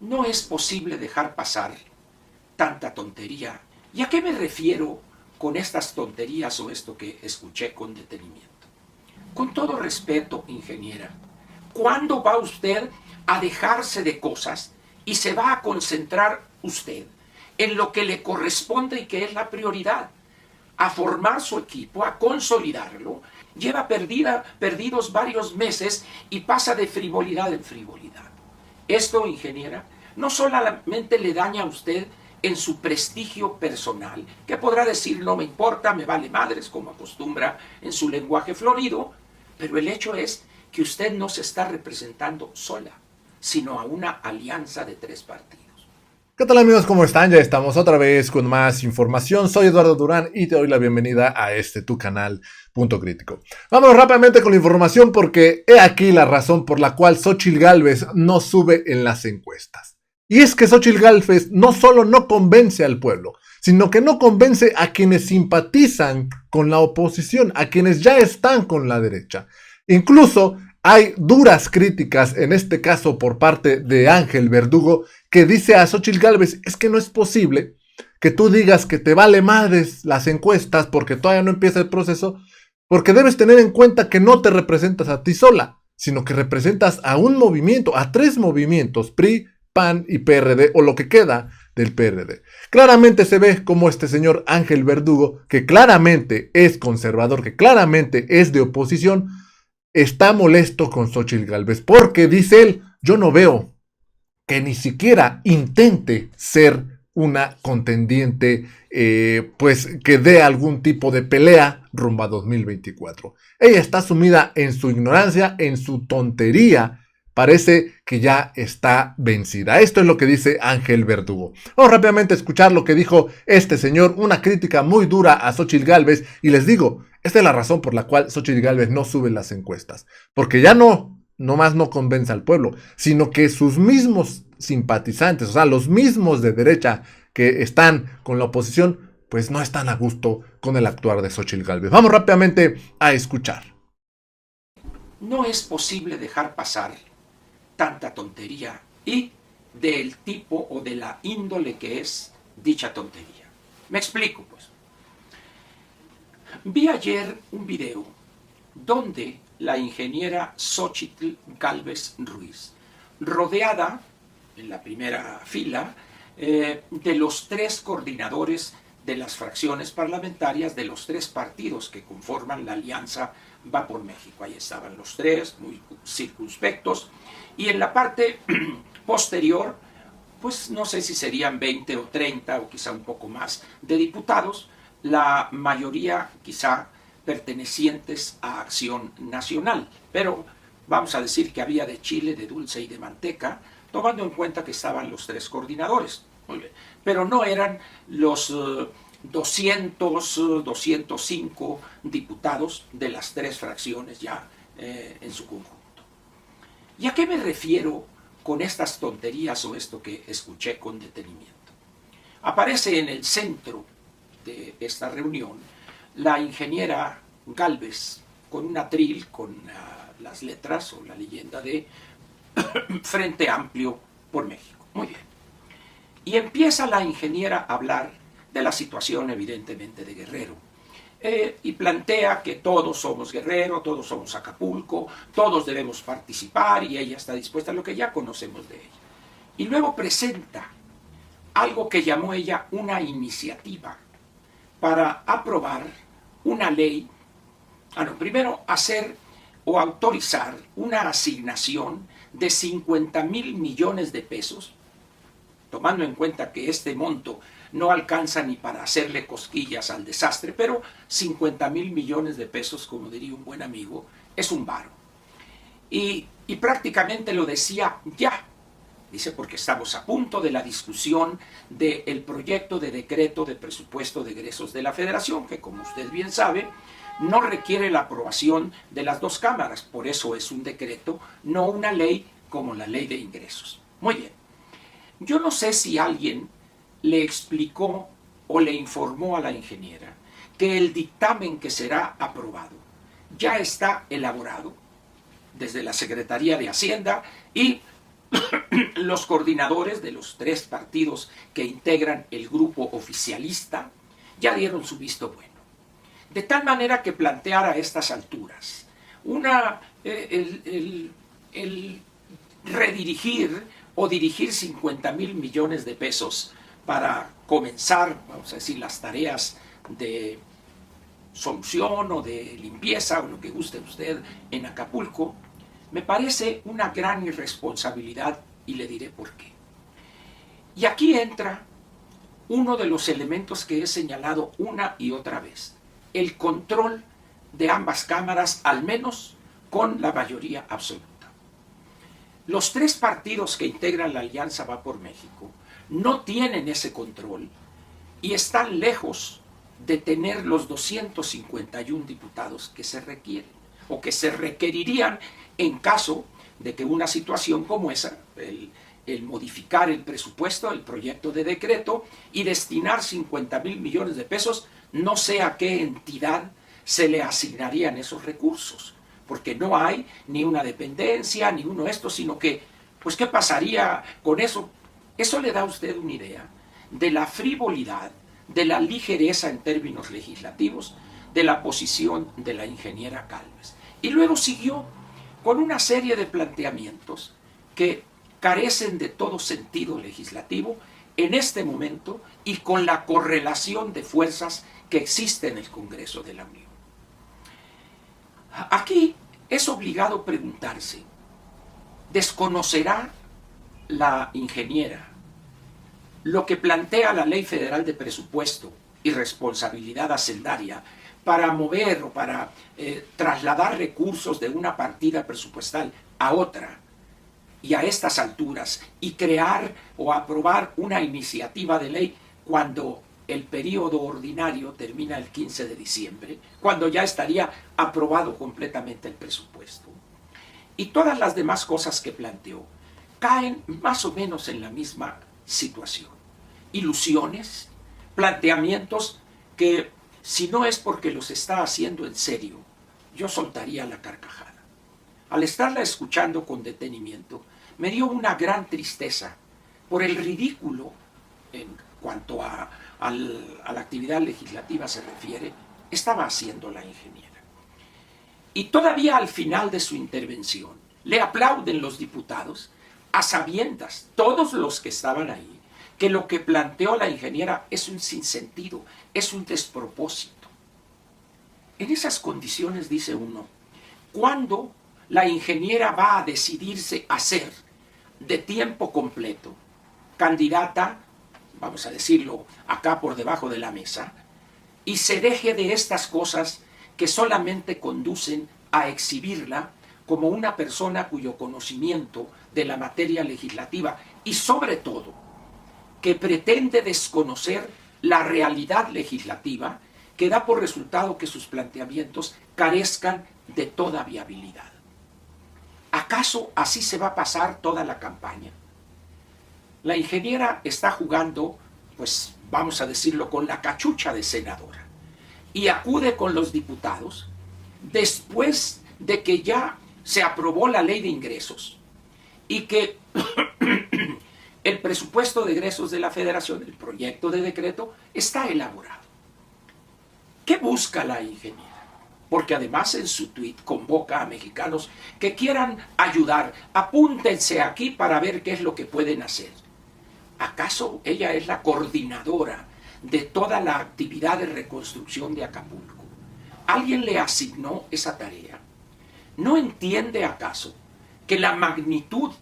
No es posible dejar pasar tanta tontería. ¿Y a qué me refiero con estas tonterías o esto que escuché con detenimiento? Con todo respeto, ingeniera, ¿cuándo va usted a dejarse de cosas y se va a concentrar usted en lo que le corresponde y que es la prioridad? A formar su equipo, a consolidarlo, lleva perdidos varios meses y pasa de frivolidad en frivolidad. Esto, ingeniera, no solamente le daña a usted en su prestigio personal, que podrá decir no me importa, me vale madres, como acostumbra en su lenguaje florido, pero el hecho es que usted no se está representando sola, sino a una alianza de tres partidos. ¿Qué tal amigos? ¿Cómo están? Ya estamos otra vez con más información. Soy Eduardo Durán y te doy la bienvenida a tu canal Punto Crítico. Vámonos rápidamente con la información porque he aquí la razón por la cual Xóchitl Gálvez no sube en las encuestas. Y es que Xóchitl Gálvez no solo no convence al pueblo, sino que no convence a quienes simpatizan con la oposición, a quienes ya están con la derecha. Incluso hay duras críticas, en este caso por parte de Ángel Verdugo, que dice a Xóchitl Gálvez, es que no es posible que tú digas que te vale madres las encuestas porque todavía no empieza el proceso, porque debes tener en cuenta que no te representas a ti sola, sino que representas a un movimiento, a tres movimientos, PRI, PAN y PRD, o lo que queda del PRD. Claramente se ve como este señor Ángel Verdugo, que claramente es conservador, que claramente es de oposición, está molesto con Xóchitl Gálvez, porque dice él, yo no veo que ni siquiera intente ser una contendiente, pues que dé algún tipo de pelea rumbo a 2024. Ella está sumida en su ignorancia, en su tontería. Parece que ya está vencida. Esto es lo que dice Ángel Verdugo. Vamos rápidamente a escuchar lo que dijo este señor, una crítica muy dura a Xóchitl Gálvez. Y les digo, esta es la razón por la cual Xóchitl Gálvez no sube las encuestas. Porque ya no más no convence al pueblo, sino que sus mismos simpatizantes, o sea, los mismos de derecha que están con la oposición, pues no están a gusto con el actuar de Xóchitl Gálvez. Vamos rápidamente a escuchar. No es posible dejar pasar tanta tontería y del tipo o de la índole que es dicha tontería. Me explico, pues. Vi ayer un video donde la ingeniera Xóchitl Gálvez Ruiz, rodeada en la primera fila de los tres coordinadores de las fracciones parlamentarias de los tres partidos que conforman la alianza Va por México. Ahí estaban los tres, muy circunspectos, y en la parte posterior, pues no sé si serían 20 o 30 o quizá un poco más de diputados, la mayoría quizá pertenecientes a Acción Nacional, pero vamos a decir que había de chile, de dulce y de manteca, tomando en cuenta que estaban los tres coordinadores. Muy bien. Pero no eran los 200, 205 diputados de las tres fracciones ya en su conjunto. ¿Y a qué me refiero con estas tonterías o esto que escuché con detenimiento? Aparece en el centro de esta reunión la ingeniera Gálvez con un atril con las letras o la leyenda de Frente Amplio por México. Muy bien. Y empieza la ingeniera a hablar de la situación evidentemente de Guerrero. Y plantea que todos somos Guerrero, todos somos Acapulco, todos debemos participar y ella está dispuesta a lo que ya conocemos de ella. Y luego presenta algo que llamó ella una iniciativa para aprobar una ley, primero hacer o autorizar una asignación de 50,000 millones de pesos, tomando en cuenta que este monto no alcanza ni para hacerle cosquillas al desastre, pero 50,000 millones de pesos, como diría un buen amigo, es un varo. Y prácticamente lo decía ya. Dice, porque estamos a punto de la discusión del proyecto de decreto de presupuesto de egresos de la Federación, que como usted bien sabe, no requiere la aprobación de las dos cámaras, por eso es un decreto, no una ley como la ley de ingresos. Muy bien. Yo no sé si alguien le explicó o le informó a la ingeniera que el dictamen que será aprobado ya está elaborado desde la Secretaría de Hacienda y los coordinadores de los tres partidos que integran el grupo oficialista ya dieron su visto bueno. De tal manera que plantear a estas alturas el redirigir o dirigir 50,000 millones de pesos para comenzar, vamos a decir, las tareas de solución o de limpieza o lo que guste usted en Acapulco, me parece una gran irresponsabilidad y le diré por qué. Y aquí entra uno de los elementos que he señalado una y otra vez, el control de ambas cámaras, al menos con la mayoría absoluta. Los tres partidos que integran la Alianza Va por México no tienen ese control y están lejos de tener los 251 diputados que se requieren o que se requerirían en caso de que una situación como esa, el modificar el presupuesto, el proyecto de decreto y destinar 50,000 millones de pesos, no sé a qué entidad se le asignarían esos recursos, porque no hay ni una dependencia, ni uno de estos, sino que, pues, ¿qué pasaría con eso? Eso le da a usted una idea de la frivolidad, de la ligereza en términos legislativos, de la posición de la ingeniera Gálvez. Y luego siguió con una serie de planteamientos que carecen de todo sentido legislativo en este momento y con la correlación de fuerzas que existe en el Congreso de la Unión. Aquí es obligado preguntarse, ¿desconocerá la ingeniera lo que plantea la Ley Federal de Presupuesto y Responsabilidad Hacendaria para mover o para trasladar recursos de una partida presupuestal a otra y a estas alturas y crear o aprobar una iniciativa de ley cuando el periodo ordinario termina el 15 de diciembre, cuando ya estaría aprobado completamente el presupuesto? Y todas las demás cosas que planteó caen más o menos en la misma situación. Ilusiones, planteamientos que, si no es porque los está haciendo en serio, yo soltaría la carcajada. Al estarla escuchando con detenimiento, me dio una gran tristeza por el ridículo en cuanto a la actividad legislativa se refiere, estaba haciendo la ingeniera. Y todavía al final de su intervención, le aplauden los diputados, a sabiendas, todos los que estaban ahí, que lo que planteó la ingeniera es un sinsentido, es un despropósito. En esas condiciones, dice uno, ¿cuándo la ingeniera va a decidirse a ser de tiempo completo candidata, vamos a decirlo acá por debajo de la mesa, y se deje de estas cosas que solamente conducen a exhibirla como una persona cuyo conocimiento de la materia legislativa y sobre todo que pretende desconocer la realidad legislativa que da por resultado que sus planteamientos carezcan de toda viabilidad? ¿Acaso así se va a pasar toda la campaña? La ingeniera está jugando, pues vamos a decirlo, con la cachucha de senadora y acude con los diputados después de que ya se aprobó la ley de ingresos y que el presupuesto de egresos de la Federación, el proyecto de decreto, está elaborado. ¿Qué busca la ingeniera? Porque además en su tuit convoca a mexicanos que quieran ayudar. Apúntense aquí para ver qué es lo que pueden hacer. ¿Acaso ella es la coordinadora de toda la actividad de reconstrucción de Acapulco? ¿Alguien le asignó esa tarea? ¿No entiende acaso que la magnitud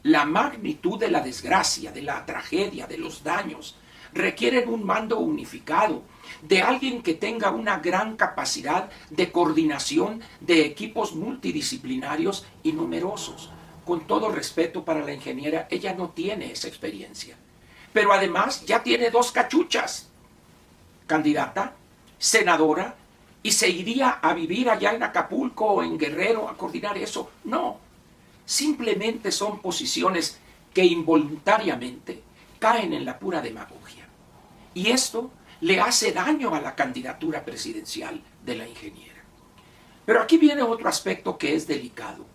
de la desgracia, de la tragedia, de los daños, requieren un mando unificado, de alguien que tenga una gran capacidad de coordinación de equipos multidisciplinarios y numerosos? Con todo respeto para la ingeniera, ella no tiene esa experiencia. Pero además ya tiene 2 cachuchas. Candidata, senadora, y se iría a vivir allá en Acapulco o en Guerrero a coordinar eso. No, simplemente son posiciones que involuntariamente caen en la pura demagogia. Y esto le hace daño a la candidatura presidencial de la ingeniera. Pero aquí viene otro aspecto que es delicado.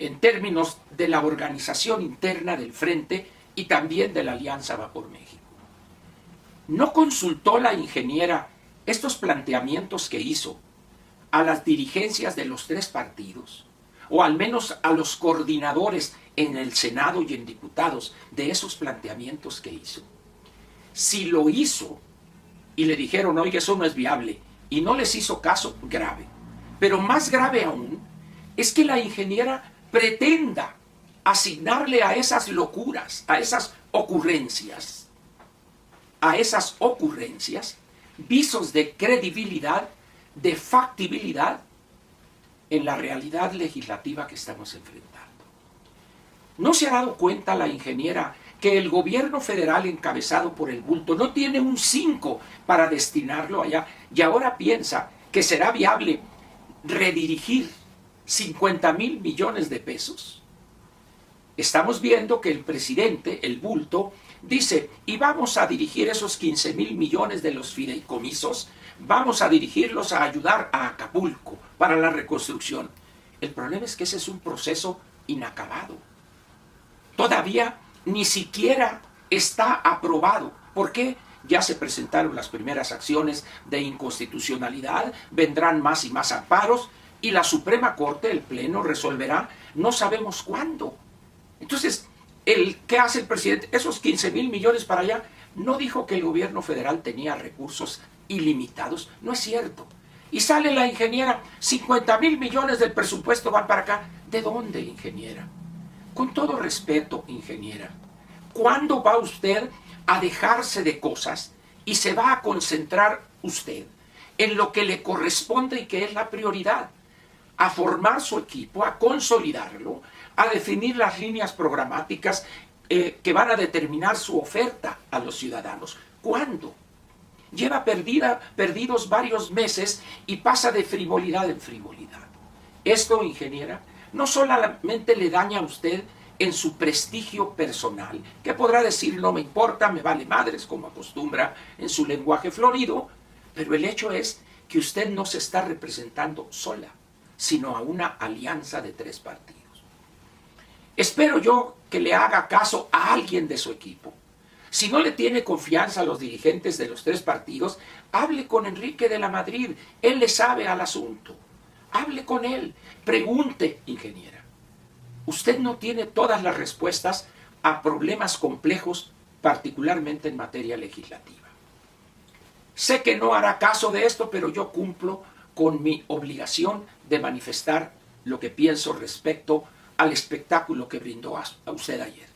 en términos de la organización interna del Frente y también de la Alianza Va por México. ¿No consultó la ingeniera estos planteamientos que hizo a las dirigencias de los tres partidos, o al menos a los coordinadores en el Senado y en diputados de esos planteamientos que hizo? Si lo hizo y le dijeron, oye, eso no es viable, y no les hizo caso, grave. Pero más grave aún es que la ingeniera pretenda asignarle a esas locuras, a esas ocurrencias, visos de credibilidad, de factibilidad en la realidad legislativa que estamos enfrentando. ¿No se ha dado cuenta la ingeniera que el gobierno federal encabezado por el bulto no tiene un 5 para destinarlo allá, y ahora piensa que será viable redirigir 50,000 millones de pesos? Estamos viendo que el presidente, el bulto, dice, y vamos a dirigir esos 15,000 millones de los fideicomisos, vamos a dirigirlos a ayudar a Acapulco para la reconstrucción. El problema es que ese es un proceso inacabado. Todavía ni siquiera está aprobado. ¿Por qué? Ya se presentaron las primeras acciones de inconstitucionalidad, vendrán más y más amparos, y la Suprema Corte, el Pleno, resolverá no sabemos cuándo. Entonces, ¿qué hace el presidente? Esos 15,000 millones para allá, no dijo que el gobierno federal tenía recursos ilimitados, no es cierto. Y sale la ingeniera, 50,000 millones del presupuesto van para acá. ¿De dónde, ingeniera? Con todo respeto, ingeniera, ¿cuándo va usted a dejarse de cosas y se va a concentrar usted en lo que le corresponde y que es la prioridad? A formar su equipo, a consolidarlo, a definir las líneas programáticas que van a determinar su oferta a los ciudadanos. ¿Cuándo? Lleva perdidos varios meses y pasa de frivolidad en frivolidad. Esto, ingeniera, no solamente le daña a usted en su prestigio personal, que podrá decir no me importa, me vale madres, como acostumbra en su lenguaje florido, pero el hecho es que usted no se está representando sola, sino a una alianza de tres partidos. Espero yo que le haga caso a alguien de su equipo. Si no le tiene confianza a los dirigentes de los tres partidos, hable con Enrique de la Madrid, él le sabe al asunto. Hable con él, pregunte, ingeniera. Usted no tiene todas las respuestas a problemas complejos, particularmente en materia legislativa. Sé que no hará caso de esto, pero yo cumplo con mi obligación de manifestar lo que pienso respecto al espectáculo que brindó a usted ayer.